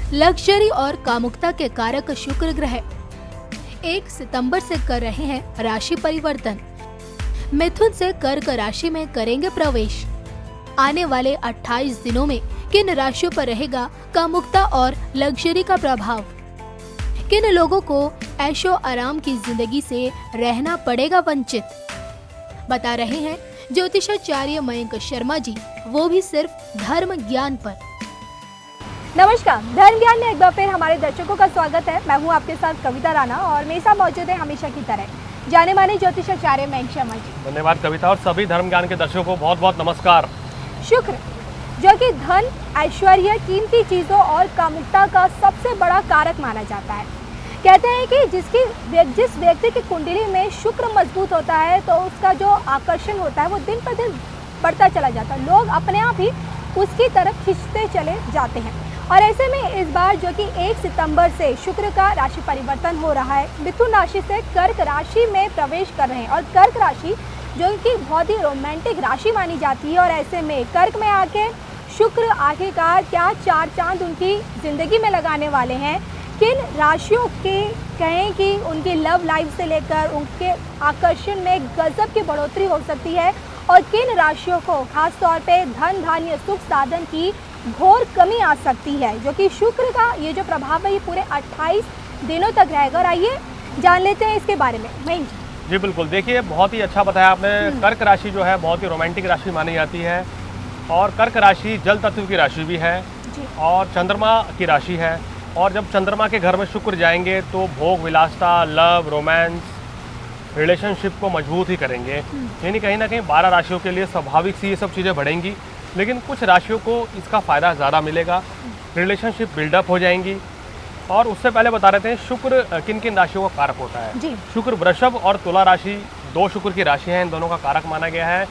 Luxury और कामुकता के कारक शुक्र ग्रह 1 सितंबर से कर रहे हैं राशि परिवर्तन। मिथुन से कर्क राशि में करेंगे प्रवेश। आने वाले 28 दिनों में किन राशियों पर रहेगा कामुकता और लग्जरी का प्रभाव? किन लोगों को ऐशो आराम की जिंदगी से रहना पड़ेगा वंचित? बता रहे हैं ज्योतिषाचार्य मयंक शर्मा जी, वो भी सिर्फ धर्म ज्ञान पर। नमस्कार, धर्म ज्ञान में एक बार फिर हमारे दर्शकों का स्वागत है। मैं हूं आपके साथ कविता राणा और मेरे साथ मौजूद है हमेशा की तरह जाने माने ज्योतिषाचार्य मयंक शर्मा जी। धन्यवाद कविता, और सभी धर्म ज्ञान के दर्शकों को बहुत बहुत नमस्कार। शुक्र जो कि धन, ऐश्वर्य, कीमती चीजों और कामुकता का सबसे बड़ा कारक माना जाता है। कहते हैं कि जिस व्यक्ति की कुंडली में शुक्र मजबूत होता है तो उसका जो आकर्षण होता है वो दिन पर दिन बढ़ता चला जाता है। लोग अपने आप ही उसकी तरफ खिंचते चले जाते हैं। और ऐसे में इस बार जो कि 1 सितंबर से शुक्र का राशि परिवर्तन हो रहा है, मिथुन राशि से कर्क राशि में प्रवेश कर रहे हैं। और कर्क राशि जो कि बहुत ही रोमांटिक राशि मानी जाती है, और ऐसे में कर्क में आके शुक्र आखिरकार क्या 4 चांद उनकी जिंदगी में लगाने वाले हैं। किन राशियों के कहें कि उनकी लव लाइफ से लेकर उनके आकर्षण में गजब की बढ़ोतरी हो सकती है, और किन राशियों को खास तौर पे धन, धान्य, सुख साधन की घोर कमी आ सकती है। जो कि शुक्र का ये जो प्रभाव है ये पूरे 28 दिनों तक रहेगा। और आइए जान लेते हैं इसके बारे में। मयंक जी बिल्कुल, देखिए बहुत ही अच्छा बताया आपने। कर्क राशि जो है बहुत ही रोमांटिक राशि मानी जाती है, और कर्क राशि जल तत्व की राशि भी है और चंद्रमा की राशि है। और जब चंद्रमा के घर में शुक्र जाएंगे तो भोग विलासता, लव, रोमांस, रिलेशनशिप को मजबूत ही करेंगे। यानी कहीं ना कहीं 12 राशियों के लिए स्वाभाविक सी ये सब चीज़ें बढ़ेंगी, लेकिन कुछ राशियों को इसका फ़ायदा ज़्यादा मिलेगा। रिलेशनशिप बिल्डअप हो जाएंगी। और उससे पहले बता रहे थे शुक्र किन किन राशियों का कारक होता है। शुक्र वृषभ और तुला राशि 2 शुक्र की राशि हैं, इन दोनों का कारक माना गया है।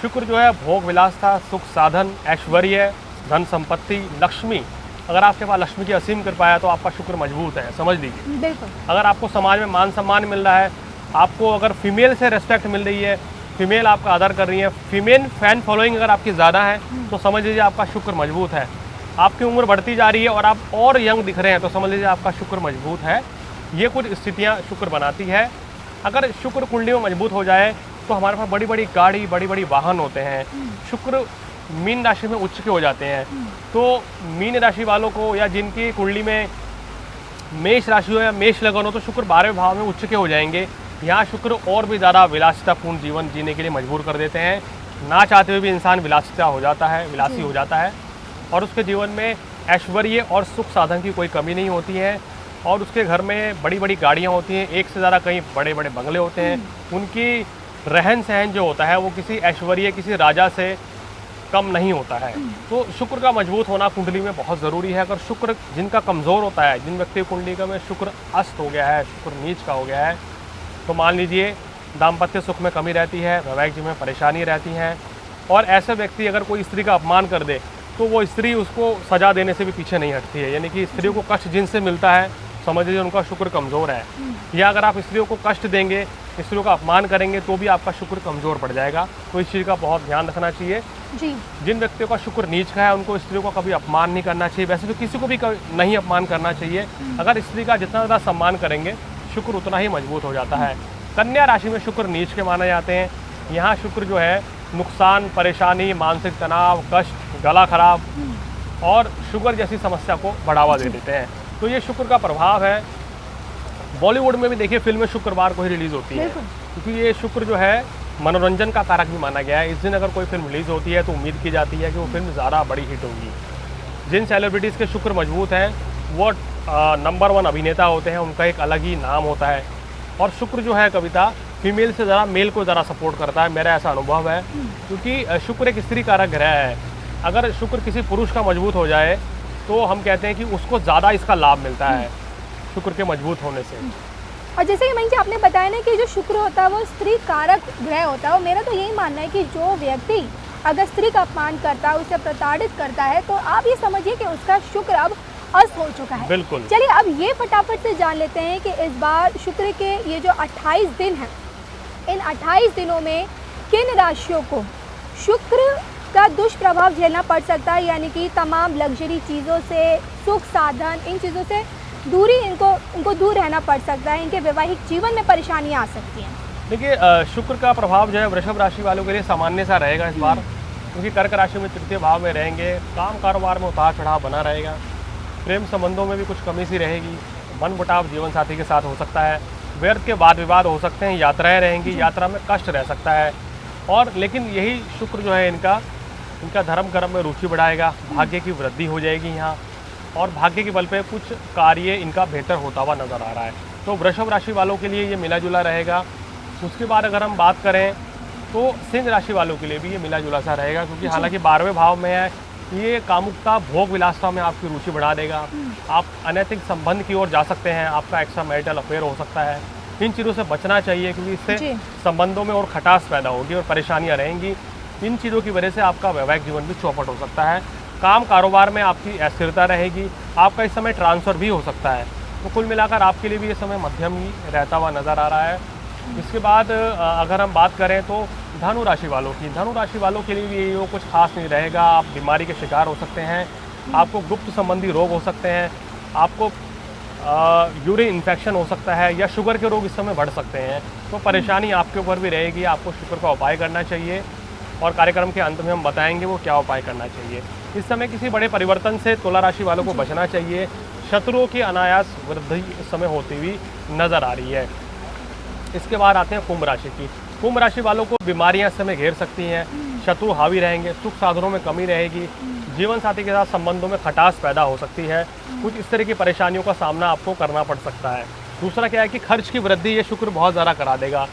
शुक्र जो है भोग विलासता, सुख साधन, ऐश्वर्य, धन संपत्ति, लक्ष्मी। अगर आपके पास लक्ष्मी की असीम कृपा है तो आपका शुक्र मजबूत है, समझ लीजिए। बिल्कुल। अगर आपको समाज में मान सम्मान मिल रहा है, आपको अगर फीमेल से रेस्पेक्ट मिल रही है, फीमेल आपका आदर कर रही है, फीमेल फैन फॉलोइंग अगर आपकी ज़्यादा है तो समझ लीजिए आपका शुक्र मजबूत है। आपकी उम्र बढ़ती जा रही है और आप और यंग दिख रहे हैं तो समझ लीजिए आपका शुक्र मजबूत है। ये कुछ स्थितियाँ शुक्र बनाती है। अगर शुक्र कुंडली में मजबूत हो जाए तो हमारे पास बड़ी बड़ी गाड़ी, बड़ी बड़ी वाहन होते हैं। शुक्र मीन राशि में उच्च के हो जाते हैं, तो मीन राशि वालों को या जिनकी कुंडली में मेष राशि हो या मेष लगन हो तो शुक्र 12वें भाव में उच्च के हो जाएंगे। यहाँ शुक्र और भी ज़्यादा विलासितापूर्ण जीवन जीने के लिए मजबूर कर देते हैं। ना चाहते हुए भी इंसान विलासिता हो जाता है, विलासी हो जाता है, और उसके जीवन में ऐश्वर्य और सुख साधन की कोई कमी नहीं होती है। और उसके घर में बड़ी बड़ी गाड़ियाँ होती हैं, एक से ज़्यादा कहीं बड़े बड़े बंगले होते हैं। उनकी रहन सहन जो होता है वो किसी ऐश्वर्य, किसी राजा से कम नहीं होता है। तो शुक्र का मजबूत होना कुंडली में बहुत ज़रूरी है। अगर शुक्र जिनका कमज़ोर होता है, जिन व्यक्ति की कुंडली का में शुक्र अस्त हो गया है, शुक्र नीच का हो गया है, तो मान लीजिए दाम्पत्य सुख में कमी रहती है, वैवाहिक जीवन में परेशानी रहती हैं। और ऐसे व्यक्ति अगर कोई स्त्री का अपमान कर दे तो वो स्त्री उसको सजा देने से भी पीछे नहीं हटती है। यानी कि स्त्रियों को कष्ट जिनसे मिलता है समझ लीजिए उनका शुक्र कमज़ोर है। या अगर आप स्त्रियों को कष्ट देंगे, स्त्रियों का अपमान करेंगे तो भी आपका शुक्र कमज़ोर पड़ जाएगा। तो इस चीज़ का बहुत ध्यान रखना चाहिए। जिन व्यक्तियों का शुक्र नीच का है उनको स्त्रियों का कभी अपमान नहीं करना चाहिए। वैसे तो किसी को भी नहीं अपमान करना चाहिए। अगर स्त्री का जितना ज़्यादा सम्मान करेंगे शुक्र उतना ही मजबूत हो जाता है। कन्या राशि में शुक्र नीच के माने जाते हैं। यहाँ शुक्र जो है नुकसान, परेशानी, मानसिक तनाव, कष्ट, गला खराब और शुगर जैसी समस्या को बढ़ावा दे देते हैं। तो ये शुक्र का प्रभाव है। बॉलीवुड में भी देखिए फिल्में शुक्रवार को ही रिलीज़ होती है, क्योंकि ये शुक्र जो है मनोरंजन का कारक भी माना गया है। इस दिन अगर कोई फिल्म रिलीज़ होती है तो उम्मीद की जाती है कि वो फिल्म ज़्यादा बड़ी हिट होगी। जिन सेलिब्रिटीज़ के शुक्र मजबूत हैं वो नंबर 1 अभिनेता होते हैं, उनका एक अलग ही नाम होता है। और शुक्र जो है कविता फीमेल से ज़रा मेल को ज़रा सपोर्ट करता है, मेरा ऐसा अनुभव है। क्योंकि शुक्र एक स्त्री कारक ग्रह है। अगर शुक्र किसी पुरुष का मजबूत हो जाए तो हम कहते हैं कि उसको ज़्यादा इसका लाभ मिलता है शुक्र के मजबूत होने से। और जैसे कि मयंक जी आपने बताया ना कि जो शुक्र होता है वो स्त्री कारक ग्रह होता है, और मेरा तो यही मानना है कि जो व्यक्ति अगर स्त्री का अपमान करता है, उसे प्रताड़ित करता है, तो आप ये समझिए कि उसका शुक्र अब अस्त हो चुका है। बिल्कुल। चलिए अब ये फटाफट से जान लेते हैं कि इस बार शुक्र के ये जो 28 दिन हैं, इन 28 दिनों में किन राशियों को शुक्र का दुष्प्रभाव झेलना पड़ सकता है, यानी कि तमाम लग्जरी चीज़ों से, सुख साधन, इन चीज़ों से दूरी इनको दूर रहना पड़ सकता है। इनके वैवाहिक जीवन में परेशानियाँ आ सकती हैं। देखिए शुक्र का प्रभाव जो है वृषभ राशि वालों के लिए सामान्य सा रहेगा इस बार, क्योंकि कर्क राशि में तृतीय भाव में रहेंगे। काम कारोबार में उतार चढ़ाव बना रहेगा। प्रेम संबंधों में भी कुछ कमी सी रहेगी। मनमुटाव जीवन साथी के साथ हो सकता है। व्यर्थ के वाद विवाद हो सकते हैं। यात्राएं रहेंगी, यात्रा में कष्ट रह सकता है। और लेकिन यही शुक्र जो है इनका धर्म कर्म में रुचि बढ़ाएगा। भाग्य की वृद्धि हो जाएगी यहाँ, और भाग्य के बल पे कुछ कार्य इनका बेहतर होता हुआ नजर आ रहा है। तो वृषभ राशि वालों के लिए ये मिला जुला रहेगा। उसके बाद अगर हम बात करें तो सिंह राशि वालों के लिए भी ये मिला जुला सा रहेगा, क्योंकि हालांकि 12वें भाव में है। ये कामुकता, भोग विलासता में आपकी रुचि बढ़ा देगा। आप अनैतिक संबंध की ओर जा सकते हैं। आपका एक्स्ट्रा मैरिटल अफेयर हो सकता है। इन चीज़ों से बचना चाहिए, क्योंकि इससे संबंधों में और खटास पैदा होगी और परेशानियां रहेंगी। इन चीज़ों की वजह से आपका वैवाहिक जीवन भी चौपट हो सकता है। काम कारोबार में आपकी अस्थिरता रहेगी। आपका इस समय ट्रांसफ़र भी हो सकता है। तो कुल मिलाकर आपके लिए भी ये समय मध्यम ही रहता हुआ नज़र आ रहा है। इसके बाद अगर हम बात करें तो धनु राशि वालों के लिए भी ये कुछ खास नहीं रहेगा। आप बीमारी के शिकार हो सकते हैं। आपको गुप्त संबंधी रोग हो सकते हैं। आपको यूरिन इन्फेक्शन हो सकता है, या शुगर के रोग इस समय बढ़ सकते हैं। तो परेशानी आपके ऊपर भी रहेगी। आपको शुक्र का उपाय करना चाहिए, और कार्यक्रम के अंत में हम बताएंगे वो क्या उपाय करना चाहिए। इस समय किसी बड़े परिवर्तन से तुला राशि वालों को बचना चाहिए। शत्रुओं की अनायास वृद्धि इस समय होती हुई नजर आ रही है। इसके बाद आते हैं कुंभ राशि की। कुंभ राशि वालों को बीमारियां इस समय घेर सकती हैं। शत्रु हावी रहेंगे। सुख साधनों में कमी रहेगी। जीवन साथी के साथ संबंधों में खटास पैदा हो सकती है। कुछ इस तरह की परेशानियों का सामना आपको करना पड़ सकता है। दूसरा क्या है कि खर्च की वृद्धि ये शुक्र बहुत ज़्यादा करा देगा,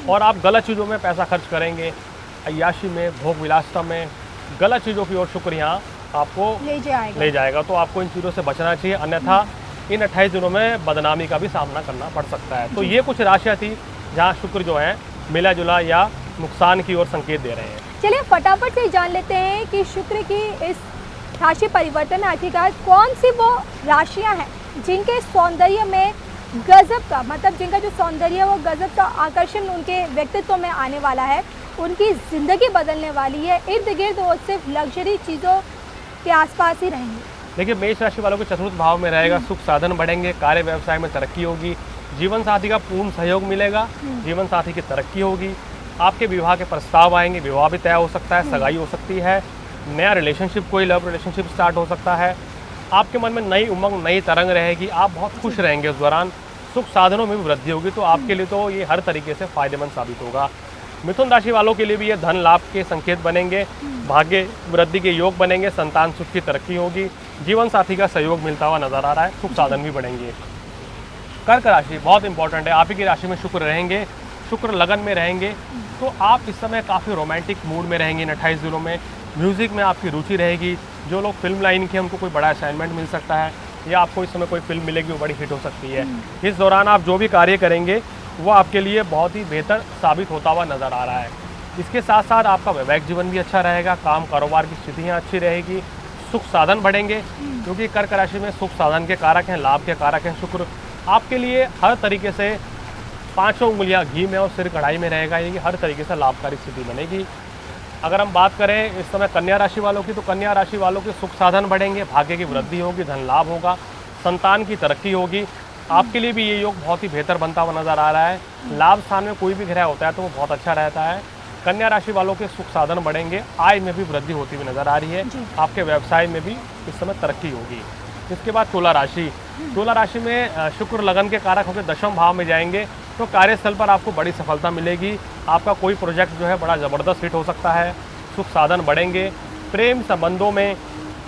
और आप गलत चीज़ों में पैसा खर्च करेंगे। अय्याशी में, भोग विलासता में, गलत चीज़ों की ओर शुक्र यहाँ आपको ले जाएगा। तो आपको इन चीज़ों से बचना चाहिए, अन्यथा इन 28 दिनों में बदनामी का भी सामना करना पड़ सकता है। तो ये कुछ राशियाँ थी जहाँ शुक्र जो है मिला जुला या नुकसान की ओर संकेत दे रहे हैं। चलिए फटाफट से जान लेते हैं कि शुक्र की इस राशि परिवर्तन में आखिरकार कौन सी वो राशियां हैं जिनके सौंदर्य में गजब का, मतलब जिनका जो सौंदर्य वो गजब का आकर्षण उनके व्यक्तित्व में आने वाला है, उनकी ज़िंदगी बदलने वाली है। इर्द गिर्द वो सिर्फ लग्जरी चीज़ों के आसपास ही रहेंगे। देखिए मेष राशि वालों के चतुर्थ भाव में रहेगा। सुख साधन बढ़ेंगे। कार्य व्यवसाय में तरक्की होगी। जीवन साथी का पूर्ण सहयोग मिलेगा। जीवन साथी की तरक्की होगी। आपके विवाह के प्रस्ताव आएंगे। विवाह भी तय हो सकता है, सगाई हो सकती है, नया रिलेशनशिप, कोई लव रिलेशनशिप स्टार्ट हो सकता है। आपके मन में नई उमंग, नई तरंग रहेगी। आप बहुत खुश रहेंगे उस दौरान। सुख साधनों में भी वृद्धि होगी। तो आपके लिए तो ये हर तरीके से फायदेमंद साबित होगा। मिथुन राशि वालों के लिए भी ये धन लाभ के संकेत बनेंगे। भाग्य वृद्धि के योग बनेंगे। संतान सुख की तरक्की होगी। जीवन साथी का सहयोग मिलता हुआ नजर आ रहा है। सुख साधन भी बढ़ेंगे। कर्क राशि बहुत इंपॉर्टेंट है। आप ही की राशि में शुक्र रहेंगे। शुक्र लगन में रहेंगे, तो आप इस समय काफ़ी रोमांटिक मूड में रहेंगे इन 28 दिनों में। म्यूज़िक में आपकी रुचि रहेगी। जो लोग फिल्म लाइन के हैं उनको कोई बड़ा असाइनमेंट मिल सकता है, या आपको इस समय कोई फिल्म मिलेगी वो बड़ी हिट हो सकती है। इस दौरान आप जो भी कार्य करेंगे वो आपके लिए बहुत ही बेहतर साबित होता हुआ नज़र आ रहा है। इसके साथ साथ आपका वैवाहिक जीवन भी अच्छा रहेगा। काम कारोबार की स्थितियाँ अच्छी रहेगी। सुख साधन बढ़ेंगे, क्योंकि कर्क राशि में सुख साधन के कारक हैं, लाभ के कारक हैं शुक्र। आपके लिए हर तरीके से 5 उंगलियां घी में और सिर कढ़ाई में रहेगा। ये हर तरीके से लाभकारी स्थिति बनेगी। अगर हम बात करें इस समय कन्या राशि वालों की, तो कन्या राशि वालों के सुख साधन बढ़ेंगे। भाग्य की वृद्धि होगी। धन लाभ होगा। संतान की तरक्की होगी। आपके लिए भी ये योग बहुत ही बेहतर बनता हुआ नजर आ रहा है। लाभ स्थान में कोई भी ग्रह होता है तो वो बहुत अच्छा रहता है। कन्या राशि वालों के सुख साधन बढ़ेंगे। आय में भी वृद्धि होती हुई नजर आ रही है। आपके व्यवसाय में भी इस समय तरक्की होगी। इसके बाद तुला राशि में शुक्र लगन के कारक होकर 10वें भाव में जाएंगे, तो कार्यस्थल पर आपको बड़ी सफलता मिलेगी। आपका कोई प्रोजेक्ट जो है बड़ा ज़बरदस्त हिट हो सकता है। सुख साधन बढ़ेंगे। प्रेम संबंधों में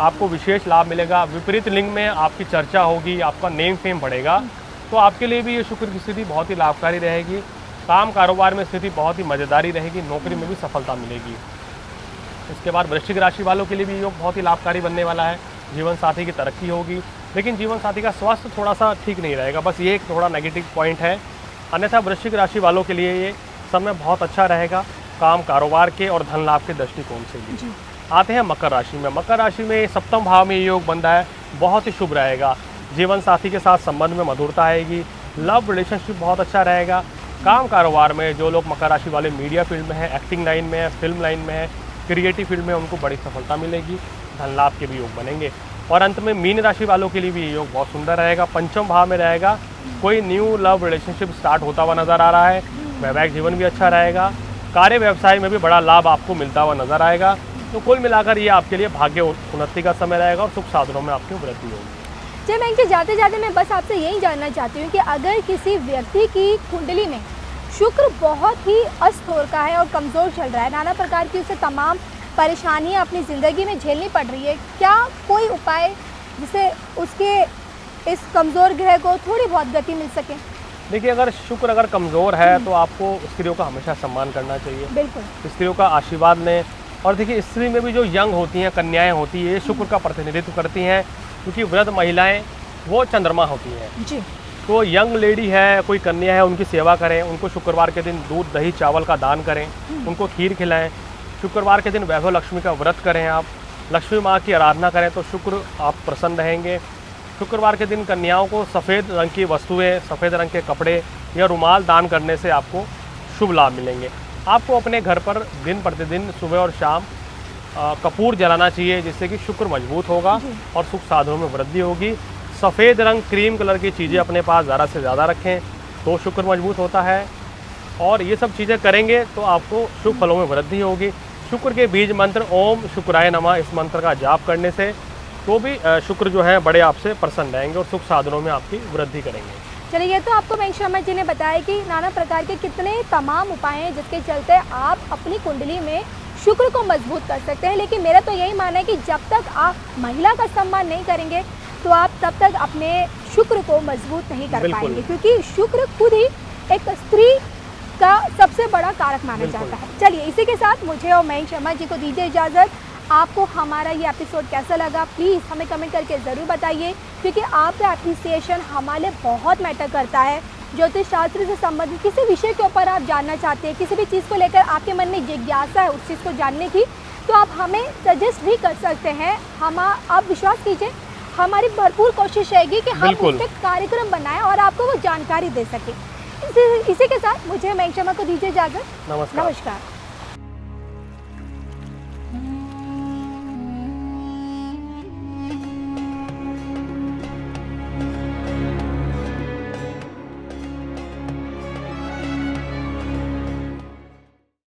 आपको विशेष लाभ मिलेगा। विपरीत लिंग में आपकी चर्चा होगी। आपका नेम फेम बढ़ेगा। तो आपके लिए भी ये शुक्र की स्थिति बहुत ही लाभकारी रहेगी। काम कारोबार में स्थिति बहुत ही मज़ेदारी रहेगी। नौकरी में भी सफलता मिलेगी। इसके बाद वृश्चिक राशि वालों के लिए भी योग बहुत ही लाभकारी बनने वाला है। जीवन साथी की तरक्की होगी, लेकिन जीवन साथी का स्वास्थ्य थोड़ा सा ठीक नहीं रहेगा। बस ये एक थोड़ा नेगेटिव पॉइंट है। अन्यथा वृश्चिक राशि वालों के लिए ये समय बहुत अच्छा रहेगा, काम कारोबार के और धन लाभ के दृष्टिकोण से भी। आते हैं मकर राशि में। मकर राशि में 7वें भाव में ये योग बन रहा है, बहुत ही शुभ रहेगा। जीवन साथी के साथ संबंध में मधुरता आएगी। लव रिलेशनशिप बहुत अच्छा रहेगा। काम कारोबार में जो लोग मकर राशि वाले मीडिया फील्ड में है, एक्टिंग लाइन में है, फिल्म लाइन में है, क्रिएटिव फील्ड में उनको बड़ी सफलता मिलेगी, धन लाभ के भी योग बनेंगे। और अंत में मीन राशि वालों के लिए भी ये योग बहुत सुंदर रहेगा, पंचम भाव में रहेगा, कोई न्यू लव रिलेशनशिप स्टार्ट होता हुआ नजर आ रहा है, वैवाहिक जीवन भी अच्छा रहेगा, कार्य व्यवसाय में भी बड़ा लाभ आपको मिलता हुआ नजर आएगा। तो कुल मिलाकर ये आपके लिए भाग्य उन्नति का समय रहेगा और सुख साधनों में आपकी वृद्धि होगी। जय बैंक जी, जाते जाते मैं बस आपसे यही जानना चाहती हूँ कि अगर किसी व्यक्ति की कुंडली में शुक्र बहुत ही अस्त हो रखा है और कमज़ोर चल रहा है, नाना प्रकार की उसे तमाम परेशानियाँ अपनी ज़िंदगी में झेलनी पड़ रही है, क्या कोई उपाय जिससे उसके इस कमज़ोर ग्रह को थोड़ी बहुत गति मिल सके? देखिए, अगर शुक्र अगर कमज़ोर है तो आपको स्त्रियों का हमेशा सम्मान करना चाहिए, बिल्कुल स्त्रियों का आशीर्वाद लें। और देखिए, स्त्री में भी जो यंग होती हैं, कन्याएं होती हैं, ये शुक्र का प्रतिनिधित्व करती हैं, क्योंकि वृद्ध महिलाएं वो चंद्रमा होती हैं। जी। तो यंग लेडी है, कोई कन्या है, उनकी सेवा करें, उनको शुक्रवार के दिन दूध दही चावल का दान करें, उनको खीर खिलाएं। शुक्रवार के दिन वैभव लक्ष्मी का व्रत करें, आप लक्ष्मी माँ की आराधना करें तो शुक्र आप प्रसन्न रहेंगे। शुक्रवार के दिन कन्याओं को सफ़ेद रंग की वस्तुएं, सफ़ेद रंग के कपड़े या रुमाल दान करने से आपको शुभ लाभ मिलेंगे। आपको अपने घर पर दिन प्रतिदिन सुबह और शाम कपूर जलाना चाहिए, जिससे कि शुक्र मजबूत होगा और सुख साधनों में वृद्धि होगी। सफ़ेद रंग क्रीम कलर की चीज़ें अपने पास ज़्यादा से ज़्यादा रखें तो शुक्र मजबूत होता है, और ये सब चीज़ें करेंगे तो आपको शुभ फलों में वृद्धि होगी। शुक्र के बीज मंत्र ओम शुक्राय नमः, इस मंत्र का जाप करने से तो भी शुक्र जो है बड़े आपसे प्रसन्न रहेंगे और सुख साधनों में आपकी वृद्धि करेंगे। चलिए, ये तो आपको बैंक शर्मा जी ने बताया कि नाना प्रकार के कितने तमाम उपाय हैं जिसके चलते आप अपनी कुंडली में शुक्र को मजबूत कर सकते हैं। लेकिन मेरा तो यही मानना है कि जब तक आप महिला का सम्मान नहीं करेंगे तो आप तब तक अपने शुक्र को मजबूत नहीं कर पाएंगे, क्योंकि शुक्र खुद ही एक स्त्री का सबसे बड़ा कारक माना जाता है। चलिए, इसी के साथ मुझे और मयंक शर्मा जी को दीजिए इजाज़त। आपको हमारा ये एपिसोड कैसा लगा प्लीज़ हमें कमेंट करके ज़रूर बताइए, क्योंकि आपका एप्रिसिएशन हमारे लिए बहुत मैटर करता है। ज्योतिष शास्त्र से संबंधित किसी विषय के ऊपर आप जानना चाहते हैं, किसी भी चीज़ को लेकर आपके मन में जिज्ञासा है उस चीज़ को जानने की, तो आप हमें सजेस्ट भी कर सकते हैं। आप विश्वास कीजिए, हमारी भरपूर कोशिश रहेगी कि हम उस पर कार्यक्रम बनाएं और आपको वो जानकारी दे सकें। इसी के साथ मुझे मयंक शर्मा को दीजिए इजाज़त। नमस्कार। नमस्कार।